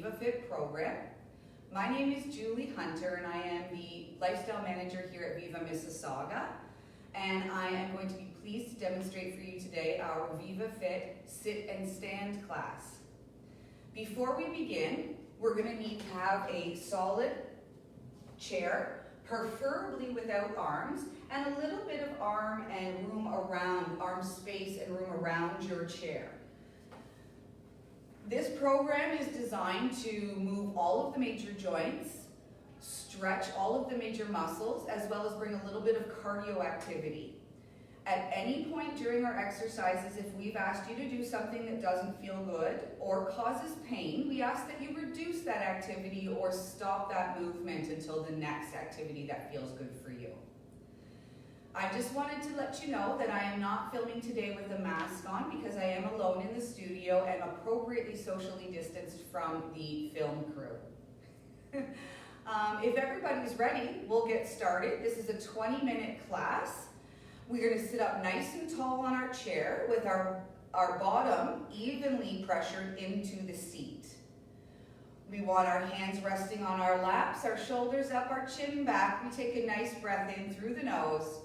VAfit program. My name is Julie Hunter and I am the Lifestyle Manager here at Viva Mississauga. And I am going to be pleased to demonstrate for you today our VAfit Sit and Stand class. Before we begin, we're going to need to have a solid chair, preferably without arms, and a little bit of arm space and room around your chair. This program is designed to move all of the major joints, stretch all of the major muscles, as well as bring a little bit of cardio activity. At any point during our exercises, if we've asked you to do something that doesn't feel good or causes pain, we ask that you reduce that activity or stop that movement until the next activity that feels good for you. I just wanted to let you know that I am not filming today with a mask on because I am alone in the studio and appropriately socially distanced from the film crew. If everybody's ready, we'll get started. This is a 20-minute class. We're going to sit up nice and tall on our chair with our bottom evenly pressured into the seat. We want our hands resting on our laps, our shoulders up, our chin back. We take a nice breath in through the nose.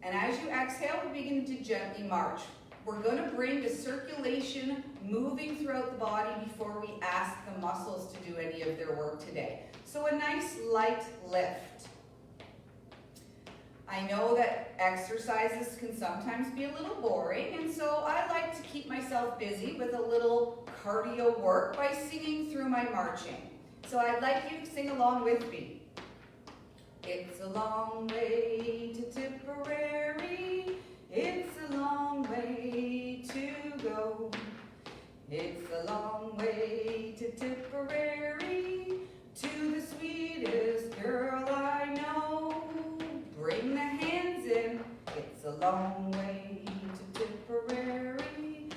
And as you exhale, we begin to gently march. We're going to bring the circulation moving throughout the body before we ask the muscles to do any of their work today. So a nice light lift. I know that exercises can sometimes be a little boring, and so I like to keep myself busy with a little cardio work by singing through my marching. So I'd like you to sing along with me. It's a long way to Tipperary, it's a long way to go. It's a long way to Tipperary, to the sweetest girl I know. Bring the hands in, it's a long way to Tipperary,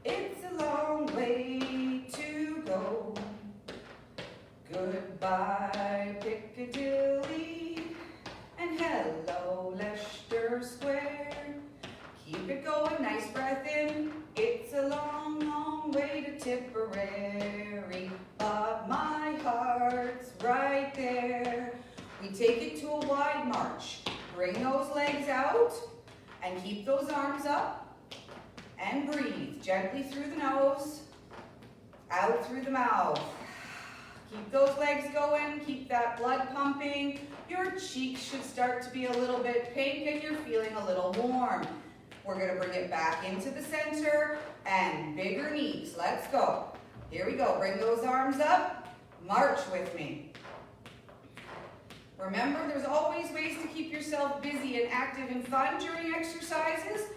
it's a long way to go. Goodbye Piccadilly, and hello Leicester Square. Keep it going, nice breath in, it's a long, long way to Tipperary, but my heart's right there. We take it to a wide march. Bring those legs out and keep those arms up and breathe gently through the nose, out through the mouth. Keep those legs going, keep that blood pumping. Your cheeks should start to be a little bit pink and you're feeling a little warm. We're going to bring it back into the center and bigger knees. Let's go. Here we go. Bring those arms up. March with me. Remember, there's always ways to keep yourself busy and active and fun during exercises.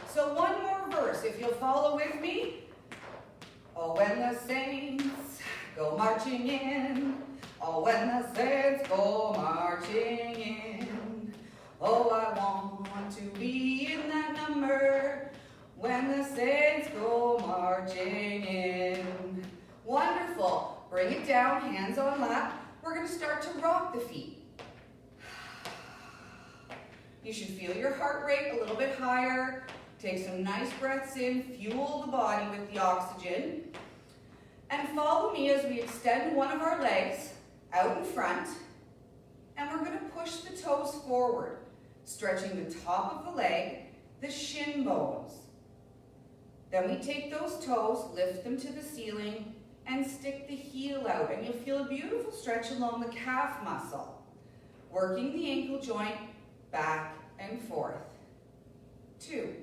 So one more verse, if you'll follow with me. Oh, when the saints go marching in. Oh, when the saints go marching in. Oh, I want to be in that number when the saints go marching in. Wonderful. Bring it down, hands on lap. We're going to start to rock the feet. You should feel your heart rate a little bit higher. Take some nice breaths in, fuel the body with the oxygen. And follow me as we extend one of our legs out in front. And we're going to push the toes forward, stretching the top of the leg, the shin bones. Then we take those toes, lift them to the ceiling, and stick the heel out. And you'll feel a beautiful stretch along the calf muscle. Working the ankle joint back and forth. 2,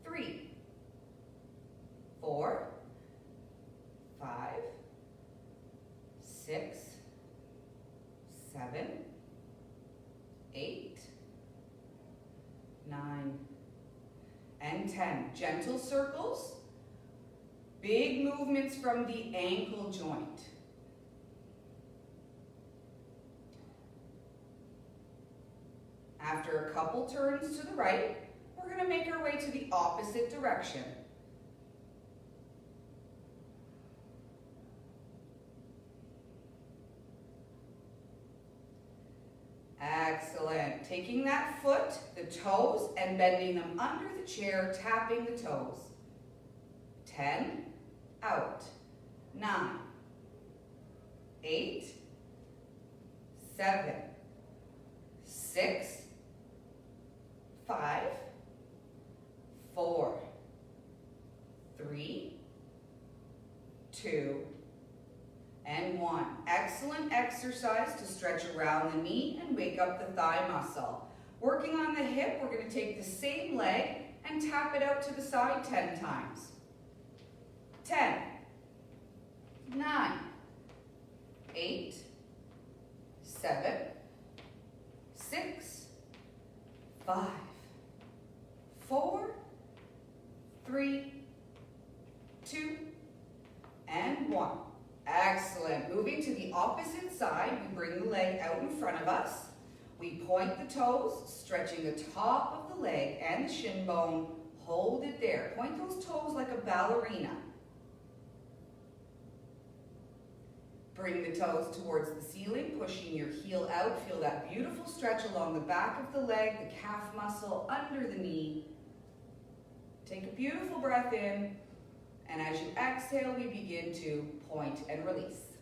3, 4, 5, 6, 7, 8, 9, and 10. Gentle circles, big movements from the ankle joint. After a couple turns to the right, we're going to make our way to the opposite direction. Excellent. Taking that foot, the toes, and bending them under the chair, tapping the toes. 10, out. 9, 8, 7, 6, 5, 4, 3, 2, and 1. Excellent exercise to stretch around the knee and wake up the thigh muscle. Working on the hip, we're going to take the same leg and tap it out to the side 10 times. 10, 9, 8, 7, 6, 5, 4, 3, 2, and 1. Excellent. Moving to the opposite side, we bring the leg out in front of us. We point the toes, stretching the top of the leg and the shin bone. Hold it there. Point those toes like a ballerina. Bring the toes towards the ceiling, pushing your heel out. Feel that beautiful stretch along the back of the leg, the calf muscle under the knee. Take a beautiful breath in, and as you exhale, we begin to point and release.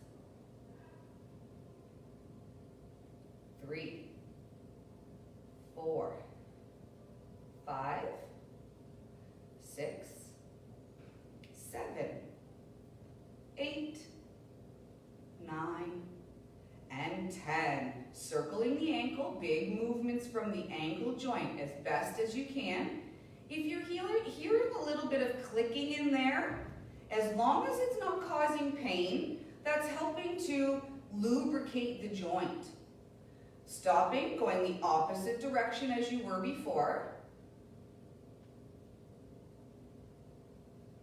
3, 4, 5, 6, 7, 8, 9, and 10. Circling the ankle, big movements from the ankle joint as best as you can. If you're hearing a little bit of clicking in there, as long as it's not causing pain, that's helping to lubricate the joint. Stopping, going the opposite direction as you were before.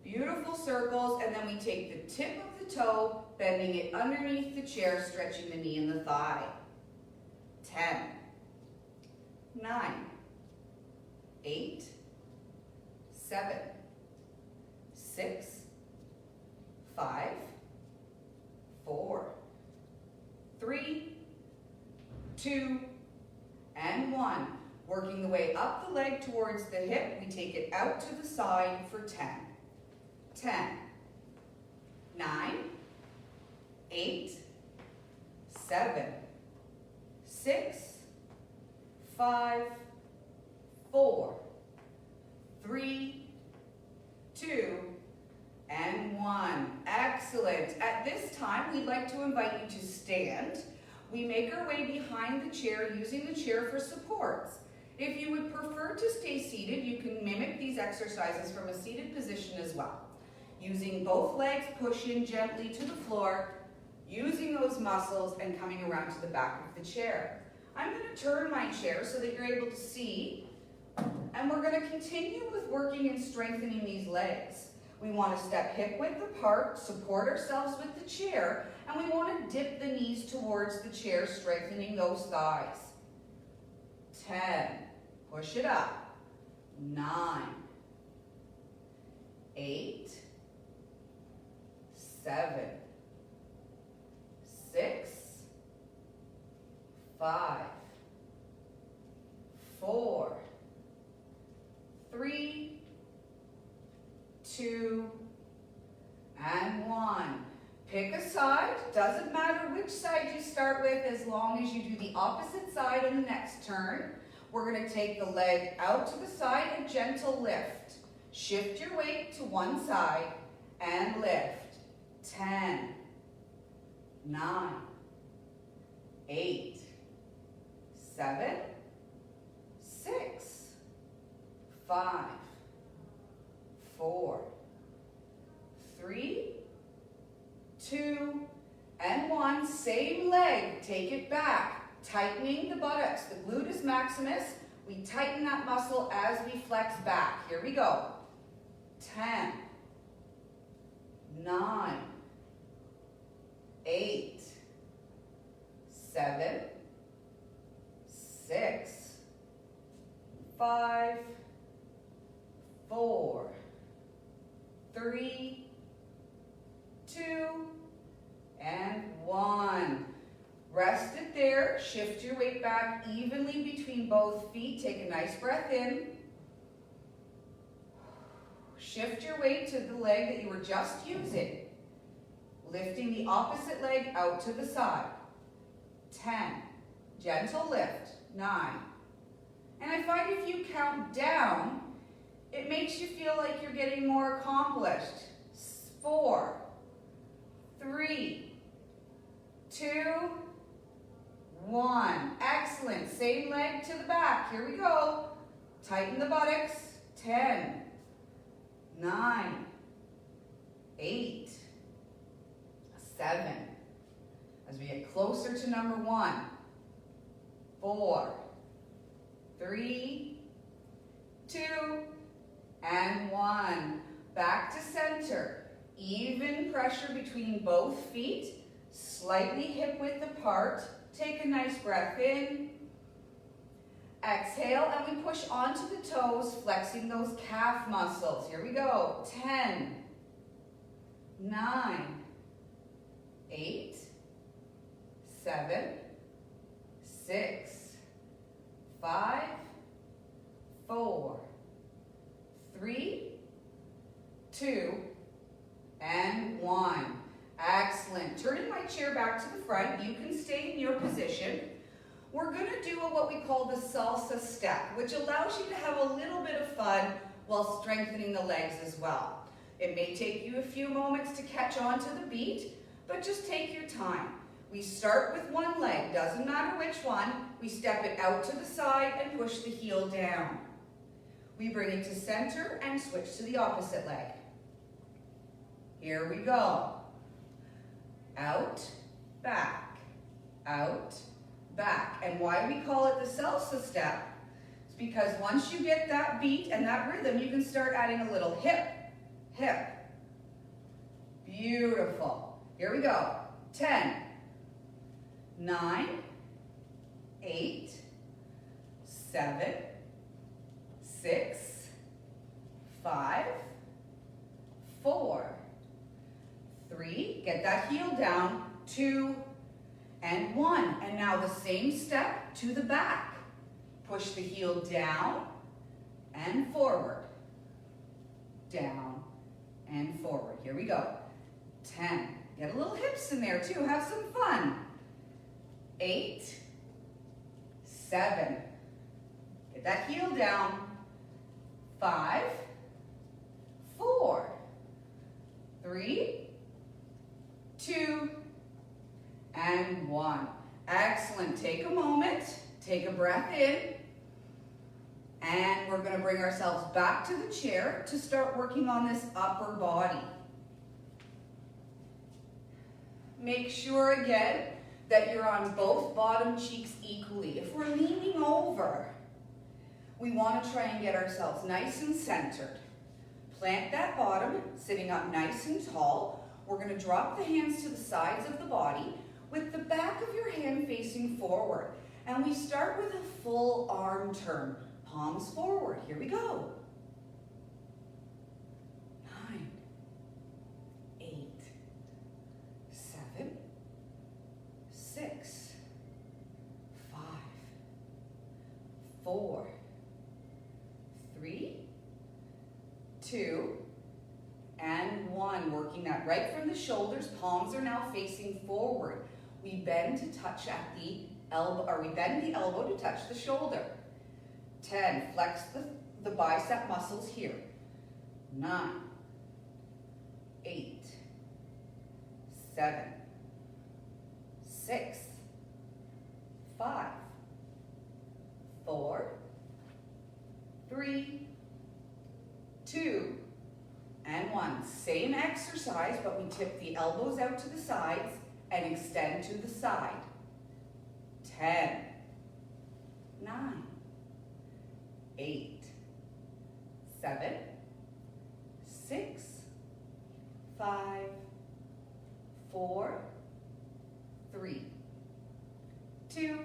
Beautiful circles, and then we take the tip of the toe, bending it underneath the chair, stretching the knee and the thigh. 10, 9, 8, 7, 6, 5, 4, 3, 2, and 1. Working the way up the leg towards the hip, we take it out to the side for 10. 10, 9, 8, 7, 6, 5, 4, 3, 2, and 1. Excellent. At this time, we'd like to invite you to stand. We make our way behind the chair using the chair for supports. If you would prefer to stay seated, you can mimic these exercises from a seated position as well. Using both legs, push in gently to the floor, using those muscles and coming around to the back of the chair. I'm going to turn my chair so that you're able to see, and we're going to continue with working and strengthening these legs. We want to step hip width apart, support ourselves with the chair, and we want to dip the knees towards the chair, strengthening those thighs. 10, push it up. 9, 8, 7, 6, 5, 4, 3, 2, and 1. Pick a side. Doesn't matter which side you start with as long as you do the opposite side on the next turn. We're going to take the leg out to the side, a gentle lift. Shift your weight to one side and lift. 10, 9, 8, 7, 6, 5, 4, 3, 2, and 1. Same leg. Take it back. Tightening the buttocks, the gluteus maximus. We tighten that muscle as we flex back. Here we go. 10, 9, 8, 7, 6, 5, 4, 3, 2, and 1. Rest it there. Shift your weight back evenly between both feet. Take a nice breath in. Shift your weight to the leg that you were just using. Lifting the opposite leg out to the side. 10. Gentle lift. 9. And I find if you count down, it makes you feel like you're getting more accomplished. 4, 3, 2, 1. Excellent. Same leg to the back. Here we go. Tighten the buttocks. 10, 9, 8, 7. As we get closer to number 1, 4, 3, 2, and 1. Back to center. Even pressure between both feet. Slightly hip width apart. Take a nice breath in. Exhale, and we push onto the toes, flexing those calf muscles. Here we go. 10, 9, 8, 7, 6, 5, 4, 3, 2, and 1. Excellent. Turning my chair back to the front, you can stay in your position. We're going to do what we call the salsa step, which allows you to have a little bit of fun while strengthening the legs as well. It may take you a few moments to catch on to the beat, but just take your time. We start with one leg, doesn't matter which one. We step it out to the side and push the heel down. We bring it to center and switch to the opposite leg. Here we go. Out, back, out, back. And why we call it the salsa step is because once you get that beat and that rhythm, you can start adding a little hip, hip. Beautiful. Here we go. 10, 9, 8, 7, 6, 5, 4, 3, get that heel down, 2, and 1. And now the same step to the back. Push the heel down and forward. Down and forward. Here we go. 10. Get a little hips in there too. Have some fun. 8, 7. Get that heel down. 5, 4, 3, 2, and 1. Excellent. Take a moment, take a breath in, and we're going to bring ourselves back to the chair to start working on this upper body. Make sure again that you're on both bottom cheeks equally. If we're leaning over, we want to try and get ourselves nice and centered. Plant that bottom, sitting up nice and tall. We're going to drop the hands to the sides of the body with the back of your hand facing forward. And we start with a full arm turn. Palms forward. Here we go. 9, 8, 7, 6, 5, 4, 3, 2, and 1. Working that right from the shoulders. Palms are now facing forward. We bend to touch at the elbow, or we bend the elbow to touch the shoulder. 10. Flex the bicep muscles here. 9, 8, 7, 6, 5, 4, 3, 2, and 1. Same exercise, but we tip the elbows out to the sides and extend to the side. 10, 9, 8, 7, 6, 5, 4, 3, 2,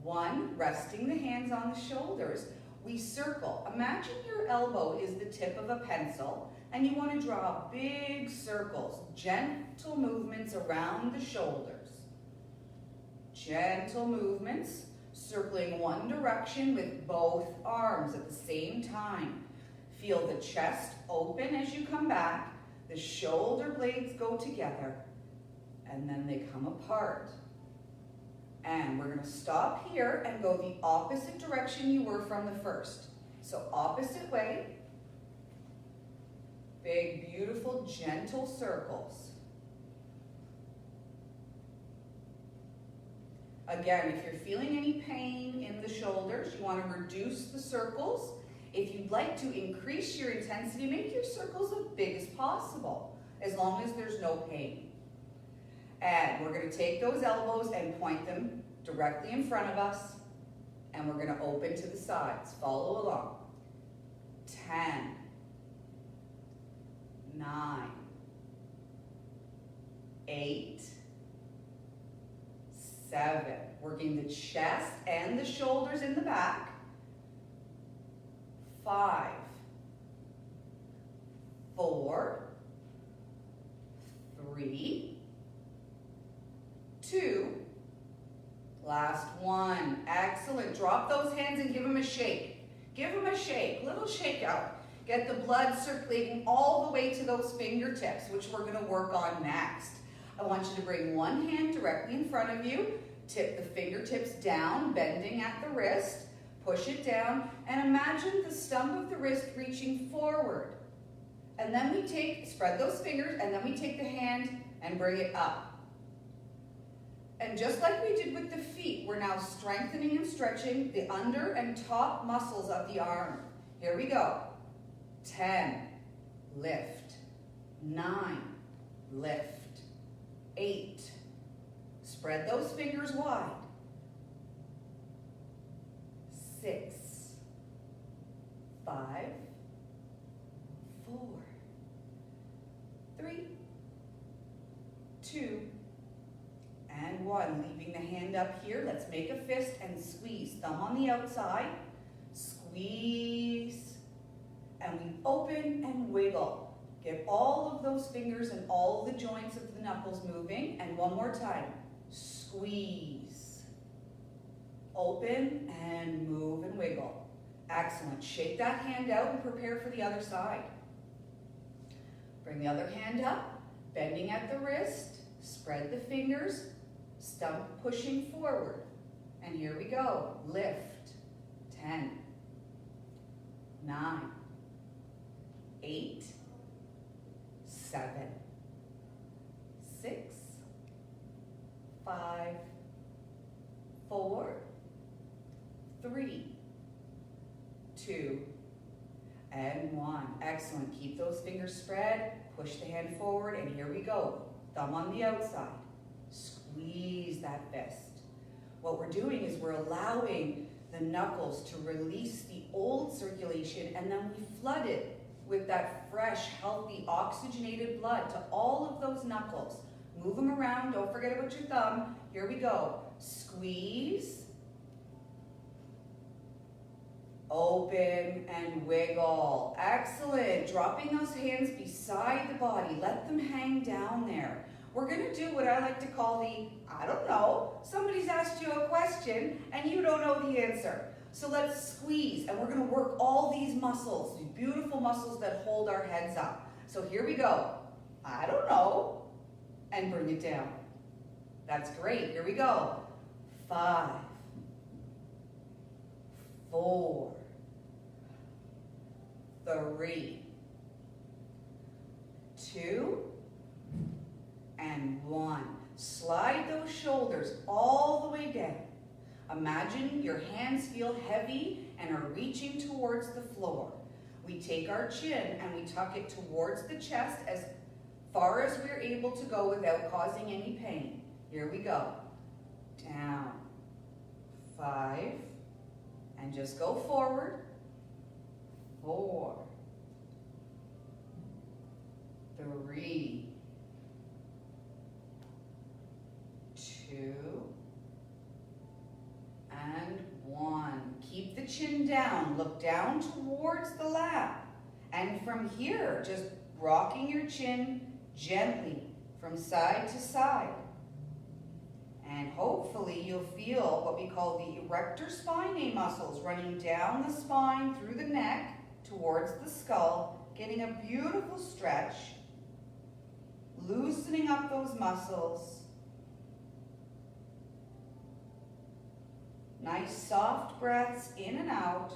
1. Resting the hands on the shoulders. We circle. Imagine your elbow is the tip of a pencil and you want to draw big circles, gentle movements around the shoulders. Gentle movements, circling one direction with both arms at the same time. Feel the chest open as you come back, The shoulder blades go together and then they come apart. And we're going to stop here and go the opposite direction you were from the first. So opposite way. Big, beautiful, gentle circles. Again, if you're feeling any pain in the shoulders, you want to reduce the circles. If you'd like to increase your intensity, make your circles as big as possible, as long as there's no pain. And we're going to take those elbows and point them directly in front of us, and we're going to open to the sides. Follow along. 10, 9, 8, 7. Working the chest and the shoulders in the back. 5, 4, 3, 2, last one. Excellent. Drop those hands and give them a shake. Give them a shake, little shake out. Get the blood circulating all the way to those fingertips, which we're going to work on next. I want you to bring one hand directly in front of you, tip the fingertips down, bending at the wrist, push it down, and imagine the stump of the wrist reaching forward. And then we spread those fingers, and then we take the hand and bring it up. And just like we did with the feet, we're now strengthening and stretching the under and top muscles of the arm. Here we go. 10, lift. 9, lift. 8, spread those fingers wide. 6, 5, 4, 3, 2, and 1. Leaving the hand up here, let's make a fist and squeeze. Thumb on the outside, squeeze, and we open and wiggle. Get all of those fingers and all the joints of the knuckles moving, and one more time, squeeze. Open and move and wiggle. Excellent. Shake that hand out and prepare for the other side. Bring the other hand up, bending at the wrist, spread the fingers, stump pushing forward. And here we go. Lift. 10, 9, 8, 7, 6, 5, 4, 3, 2, and 1. Excellent. Keep those fingers spread. Push the hand forward, and here we go. Thumb on the outside. Squeeze that fist. What we're doing is we're allowing the knuckles to release the old circulation, and then we flood it with that fresh, healthy, oxygenated blood to all of those knuckles. Move them around. Don't forget about your thumb. Here we go. Squeeze. Open and wiggle. Excellent. Dropping those hands beside the body. Let them hang down there. We're going to do what I like to call the, I don't know, somebody's asked you a question and you don't know the answer. So let's squeeze, and we're going to work all these muscles, these beautiful muscles that hold our heads up. So here we go. I don't know. And bring it down. That's great. Here we go. 5, 4, 3, 2, and 1. Slide those shoulders all the way down. Imagine your hands feel heavy and are reaching towards the floor. We take our chin and we tuck it towards the chest as far as we're able to go without causing any pain. Here we go. Down. 5. And just go forward. 4. 3. 2. And 1. Keep the chin down. Look down towards the lap. And from here, just rocking your chin gently from side to side. And hopefully you'll feel what we call the erector spinae muscles running down the spine, through the neck, towards the skull, getting a beautiful stretch. loosening up those muscles. Nice soft breaths in and out.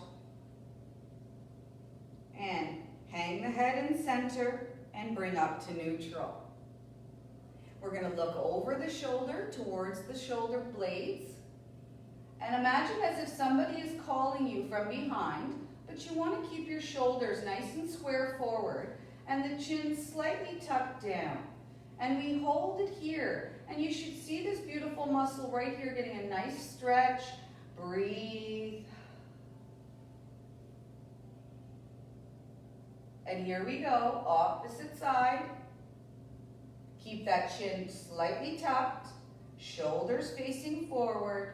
And hang the head in center and bring up to neutral. We're going to look over the shoulder towards the shoulder blades. And imagine as if somebody is calling you from behind, but you want to keep your shoulders nice and square forward and the chin slightly tucked down. And we hold it here. And you should see this beautiful muscle right here getting a nice stretch. Breathe. And here we go, opposite side. Keep that chin slightly tucked, shoulders facing forward.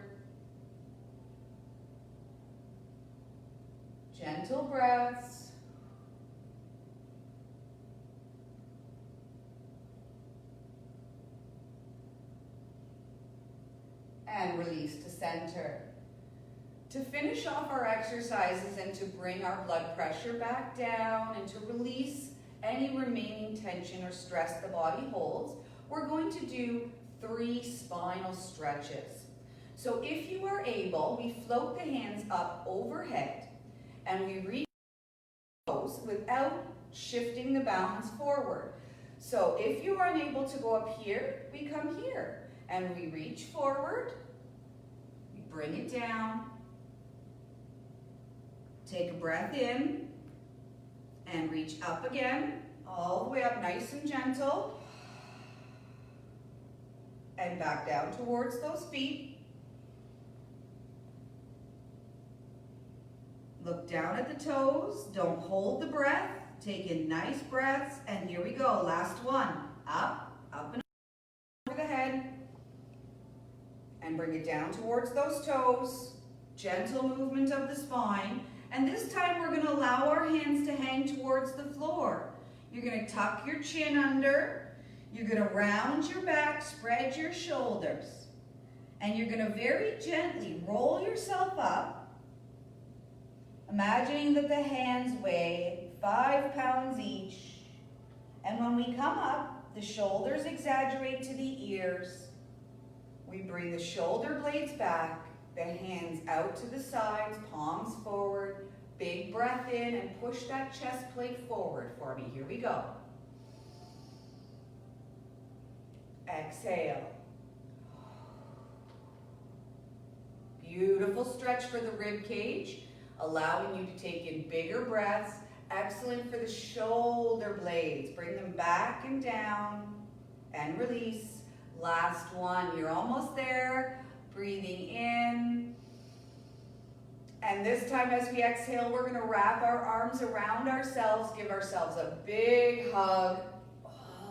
Gentle breaths. And release to center. To finish off our exercises and to bring our blood pressure back down and to release any remaining tension or stress the body holds, we're going to do 3 spinal stretches. So if you are able, we float the hands up overhead and we reach those without shifting the balance forward. So if you are unable to go up here, we come here and we reach forward, we bring it down, take a breath in and reach up again, all the way up nice and gentle. And back down towards those feet. Look down at the toes, don't hold the breath, take in nice breaths, and here we go, last one. Up, up and over the head. And bring it down towards those toes. Gentle movement of the spine. And this time we're going to allow our hands to hang towards the floor. You're going to tuck your chin under. You're going to round your back, spread your shoulders. And you're going to very gently roll yourself up. Imagining that the hands weigh 5 pounds each. And when we come up, the shoulders exaggerate to the ears. We bring the shoulder blades back. The hands out to the sides, palms forward, big breath in and push that chest plate forward for me. Here we go. Exhale. Beautiful stretch for the rib cage, allowing you to take in bigger breaths. Excellent for the shoulder blades. Bring them back and down and release. Last one, you're almost there. Breathing in. And this time as we exhale, we're going to wrap our arms around ourselves, give ourselves a big hug.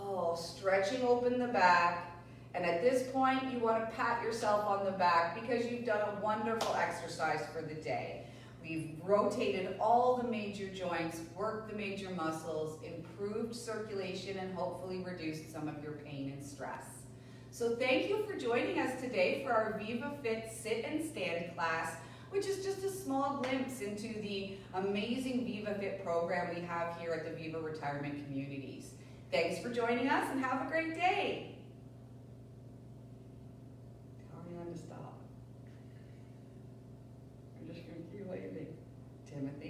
Oh, stretching open the back. And at this point, you want to pat yourself on the back because you've done a wonderful exercise for the day. We've rotated all the major joints, worked the major muscles, improved circulation, and hopefully reduced some of your pain and stress. So thank you for joining us today for our VAfit Sit and Stand class, which is just a small glimpse into the amazing VAfit program we have here at the Viva Retirement Communities. Thanks for joining us and have a great day. Tell me when to stop. I'm just going to keep waving. Timothy.